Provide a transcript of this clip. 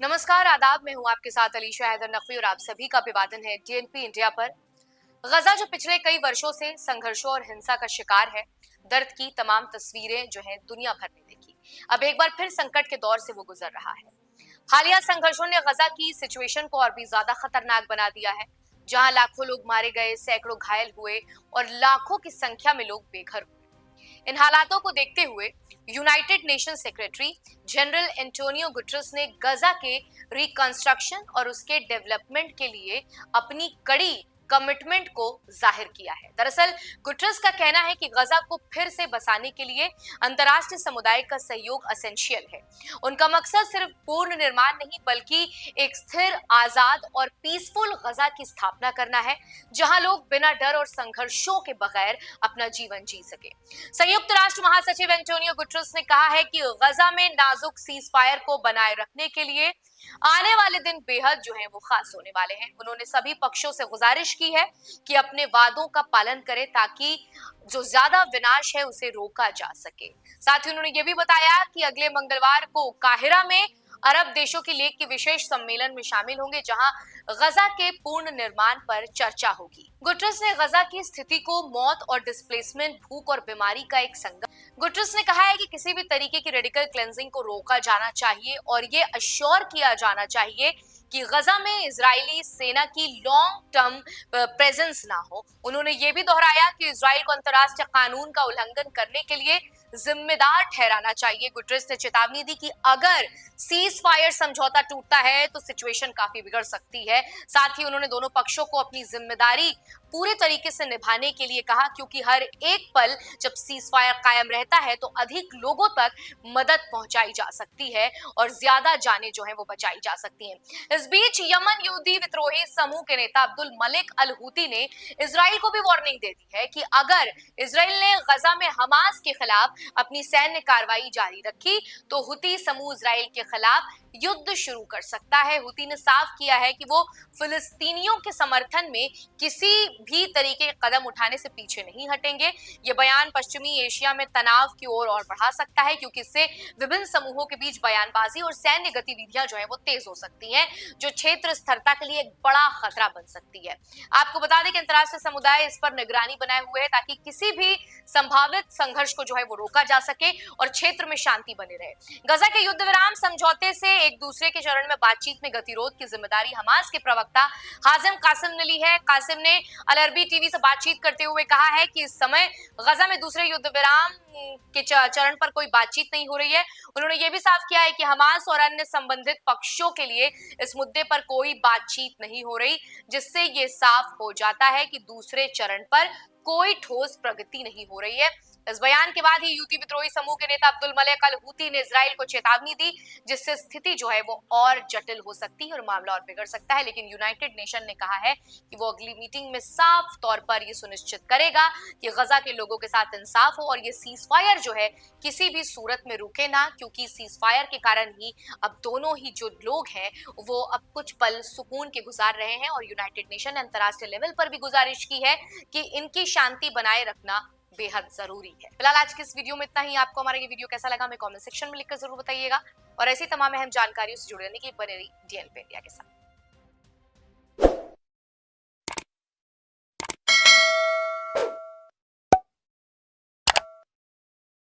नमस्कार, आदाब। मैं हूं आपके साथ अलीशा हैदर नकवी और आप सभी का अभिवादन है डीएनपी इंडिया पर। गजा जो पिछले कई वर्षों से संघर्षों और हिंसा का शिकार है, दर्द की तमाम तस्वीरें जो है दुनिया भर ने देखी। अब एक बार फिर संकट के दौर से वो गुजर रहा है। हालिया संघर्षों ने गजा की सिचुएशन को और भी ज्यादा खतरनाक बना दिया है, जहां लाखों लोग मारे गए, सैकड़ों घायल हुए और लाखों की संख्या में लोग बेघर हुए। इन हालातों को देखते हुए United nation secretary general Antonio Guterres ने गजा के रिकंस्ट्रक्शन और उसके डेवलपमेंट के लिए अपनी कड़ी कमिटमेंट को जाहिर किया है। दरअसल गुटरेस का कहना है कि गजा को फिर से बसाने के लिए अंतर्राष्ट्रीय समुदाय का सहयोग असेंशियल है। उनका मकसद सिर्फ पूर्ण निर्माण नहीं बल्कि एक स्थिर, आजाद और पीसफुल गजा की स्थापना करना है, जहां लोग बिना डर और संघर्षों के बगैर अपना जीवन जी सके। संयुक्त राष्ट्र महासचिव एंटोनियो गुटरेस ने कहा है कि गजा में नाजुक सीज फायर को बनाए रखने के लिए आने वाले दिन बेहद जो है वो खास होने वाले हैं। उन्होंने सभी पक्षों से गुजारिश की है कि अपने वादों का पालन करें ताकि जो ज्यादा विनाश है उसे रोका जा सके। साथ ही उन्होंने ये भी बताया कि अगले मंगलवार को काहिरा में अरब देशों की लीग के विशेष सम्मेलन में शामिल होंगे, जहां गजा के पूर्ण निर्माण पर चर्चा होगी। गुटरेस ने गजा की स्थिति को मौत और डिस्प्लेसमेंट, भूख और बीमारी का एक संगम। गुटरेस ने कहा है कि किसी भी तरीके की रेडिकल क्लेंजिंग को रोका जाना चाहिए और ये अश्योर किया जाना चाहिए कि गजा में इजरायली सेना की लॉन्ग टर्म प्रेजेंस ना हो। उन्होंने ये भी दोहराया कि इजराइल को अंतर्राष्ट्रीय कानून का उल्लंघन करने के लिए जिम्मेदार ठहराना चाहिए। गुटरेस ने चेतावनी दी कि अगर सीज फायर समझौता टूटता है तो सिचुएशन काफी बिगड़ सकती है। साथ ही उन्होंने दोनों पक्षों को अपनी जिम्मेदारी पूरे तरीके से निभाने के लिए कहा, क्योंकि हर एक पल जब सीज फायर कायम रहता है तो अधिक लोगों तक मदद पहुंचाई जा सकती है और ज्यादा जानें जो है वो बचाई जा सकती हैं। इस बीच यमन यहूदी विद्रोही समूह के नेता अब्दुल मलिक अल हूती ने इजराइल को भी वार्निंग दे दी है कि अगर इजराइल ने गजा में हमास के खिलाफ अपनी सैन्य कार्रवाई जारी रखी तो हुती समूह इजराइल के खिलाफ युद्ध शुरू कर सकता है। हुती ने साफ किया है कि वो फिलिस्तीनियों के समर्थन में किसी भी तरीके के कदम उठाने से पीछे नहीं हटेंगे। ये बयान पश्चिमी एशिया में तनाव की ओर और बढ़ा सकता है, क्योंकि इससे विभिन्न समूहों के बीच बयानबाजी और सैन्य गतिविधियां जो है वो तेज हो सकती हैं, जो क्षेत्र स्थिरता के लिए एक बड़ा खतरा बन सकती है। आपको बता दें कि अंतर्राष्ट्रीय समुदाय इस पर निगरानी बनाए हुए है ताकि किसी भी संभावित संघर्ष को जो है वो रोका जा सके और क्षेत्र में शांति बनी रहे। गजा के युद्ध विराम समझौते से एक दूसरे के चरण में बातचीत में गतिरोध की जिम्मेदारी हमास के प्रवक्ता हाजिम कासिम ने ली है। कासिम ने अल अरबी टीवी से बातचीत करते हुए कहा है कि इस समय गजा में दूसरे युद्ध विराम के चरण पर कोई बातचीत नहीं हो रही है। उन्होंने ये भी साफ किया है कि हमास और अन्य संबंधित पक्षों के लिए इस मुद्दे पर कोई बातचीत नहीं हो रही, जिससे ये साफ हो जाता है कि दूसरे चरण पर कोई ठोस प्रगति नहीं हो रही है। इस बयान के बाद ही यूती विद्रोही समूह के नेता अब्दुल मलिक अल हूती ने इजराइल को चेतावनी दी, जिससे स्थिति जो है वो और जटिल हो सकती है और मामला और बिगड़ सकता है। लेकिन यूनाइटेड नेशन ने कहा है कि वो अगली मीटिंग में साफ तौर पर ये सुनिश्चित करेगा कि गजा के लोगों के साथ इंसाफ हो और ये सीज फायर जो है किसी भी सूरत में रुके ना, क्योंकि सीज फायर के कारण ही अब दोनों ही जो लोग हैं वो अब कुछ पल सुकून के गुजार रहे हैं। और यूनाइटेड नेशन ने अंतर्राष्ट्रीय लेवल पर भी गुजारिश की है कि इनकी शांति बनाए रखना बेहद जरूरी है। फिलहाल आज की इस वीडियो में इतना ही। आपको हमारा ये वीडियो कैसा लगा हमें कमेंट सेक्शन में लिखकर जरूर बताइएगा और ऐसी तमाम अहम जानकारियों से जुड़ने के लिए बने रही डीएनपी इंडिया के साथ।